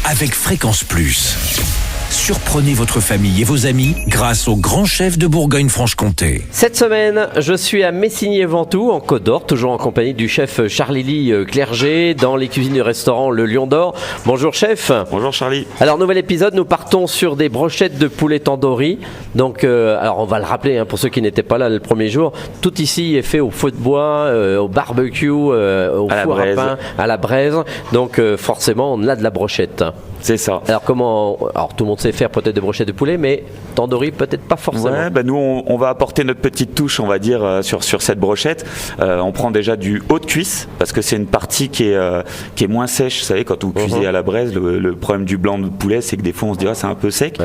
avec Fréquence Plus. Surprenez votre famille et vos amis grâce au grand chef de Bourgogne-Franche-Comté. Cette semaine, je suis à Messigné-Ventoux, en Côte d'Or, toujours en compagnie du chef Charlie Clerget, dans les cuisines du restaurant Le Lion d'Or. Bonjour chef. Bonjour Charlie. Alors, nouvel épisode, nous partons sur des brochettes de poulet tandoori. Donc, alors on va le rappeler, pour ceux qui n'étaient pas là le premier jour, tout ici est fait au feu de bois, au barbecue, au four à pain, à la braise. Donc, forcément, on a de la brochette. C'est ça. Alors tout le monde sait faire peut-être des brochettes de poulet, mais tandoori peut-être pas forcément. Ouais, nous on va apporter notre petite touche, on va dire, sur cette brochette. On prend déjà du haut de cuisse parce que c'est une partie qui est moins sèche. Vous savez, quand vous cuisez à la braise, le problème du blanc de poulet, c'est que des fois on se dit c'est un peu sec.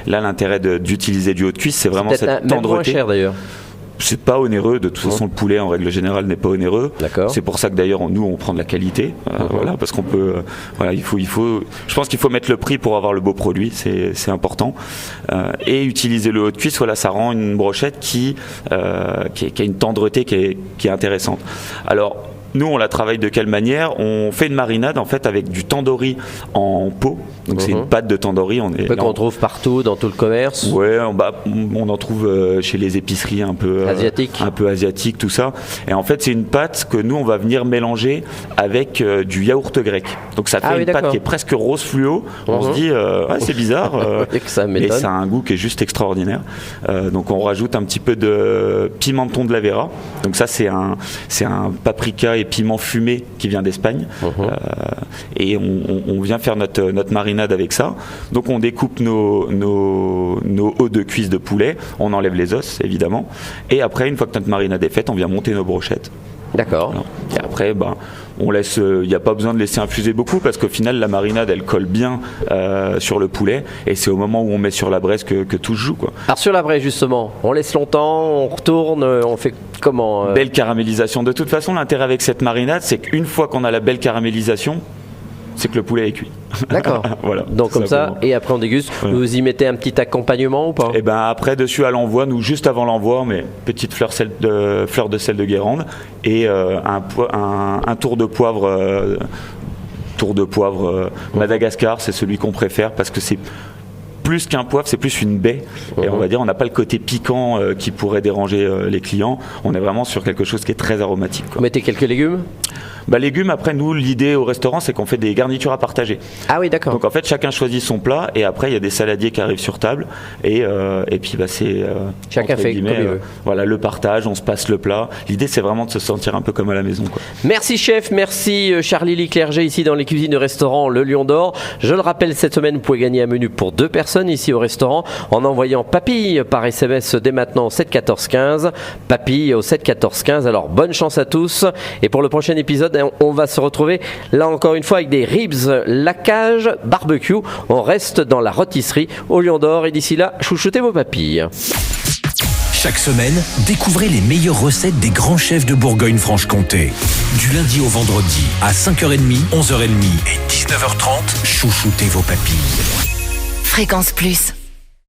Là, l'intérêt d'utiliser du haut de cuisse, c'est vraiment cette tendreté. Même moins cher d'ailleurs. C'est pas onéreux, de toute façon le poulet en règle générale n'est pas onéreux. D'accord. C'est pour ça que d'ailleurs nous on prend de la qualité, voilà, parce qu'on peut, il faut, je pense qu'il faut mettre le prix pour avoir le beau produit, c'est important. Et utiliser le haut de cuisse, voilà, ça rend une brochette qui a une tendreté qui est intéressante. Alors nous, on la travaille de quelle manière? On fait une marinade en fait avec du tandoori en pot. Donc c'est une pâte de tandoori. Qu'on trouve partout dans tout le commerce. Ouais, on en trouve chez les épiceries un peu asiatiques, tout ça. Et en fait, c'est une pâte que nous on va venir mélanger avec du yaourt grec. Donc ça fait une pâte qui est presque rose fluo. On se dit c'est bizarre, mais ça a un goût qui est juste extraordinaire. Donc on rajoute un petit peu de pimenton de la Vera. Donc ça c'est un paprika et piment fumé qui vient d'Espagne, et on vient faire notre marinade avec ça. Donc on découpe nos hauts de cuisse de poulet, on enlève les os évidemment, et après une fois que notre marinade est faite, on vient monter nos brochettes. D'accord. Et après, on laisse. Il n'y a pas besoin de laisser infuser beaucoup parce qu'au final, la marinade, elle colle bien sur le poulet. Et c'est au moment où on met sur la braise que tout se joue, quoi. Alors sur la braise justement, on laisse longtemps, on retourne, on fait comment Belle caramélisation. De toute façon, l'intérêt avec cette marinade, c'est qu'une fois qu'on a la belle caramélisation, c'est que le poulet est cuit. D'accord. Voilà. Donc comme ça, et après on déguste. Ouais. Vous y mettez un petit accompagnement ou pas? Et après dessus à l'envoi, nous juste avant l'envoi, on met petite fleur de sel de Guérande et un tour de poivre. Madagascar, c'est celui qu'on préfère parce que c'est plus qu'un poivre, c'est plus une baie. Et on va dire, on n'a pas le côté piquant qui pourrait déranger les clients. On est vraiment sur quelque chose qui est très aromatique, quoi. Vous mettez quelques légumes? Légumes, après nous, l'idée au restaurant, c'est qu'on fait des garnitures à partager. Ah oui, d'accord. Donc en fait, chacun choisit son plat et après, il y a des saladiers qui arrivent sur table et puis c'est chacun fait comme il veut. Voilà, le partage, on se passe le plat. L'idée, c'est vraiment de se sentir un peu comme à la maison, quoi. Merci chef, merci Charlie Clerget ici dans les cuisines du restaurant Le Lion d'Or. Je le rappelle, cette semaine, vous pouvez gagner un menu pour 2 personnes ici au restaurant en envoyant papille par SMS dès maintenant au 7 14 15. Papille au 7 14 15. Alors bonne chance à tous et pour le prochain épisode, on va se retrouver là encore une fois avec des ribs la cage barbecue. On reste dans la rôtisserie au Lion d'Or et d'ici là, chouchoutez vos papilles. Chaque semaine, découvrez les meilleures recettes des grands chefs de Bourgogne-Franche-Comté. Du lundi au vendredi à 5h30, 11h30 et 19h30, chouchoutez vos papilles. Fréquence Plus.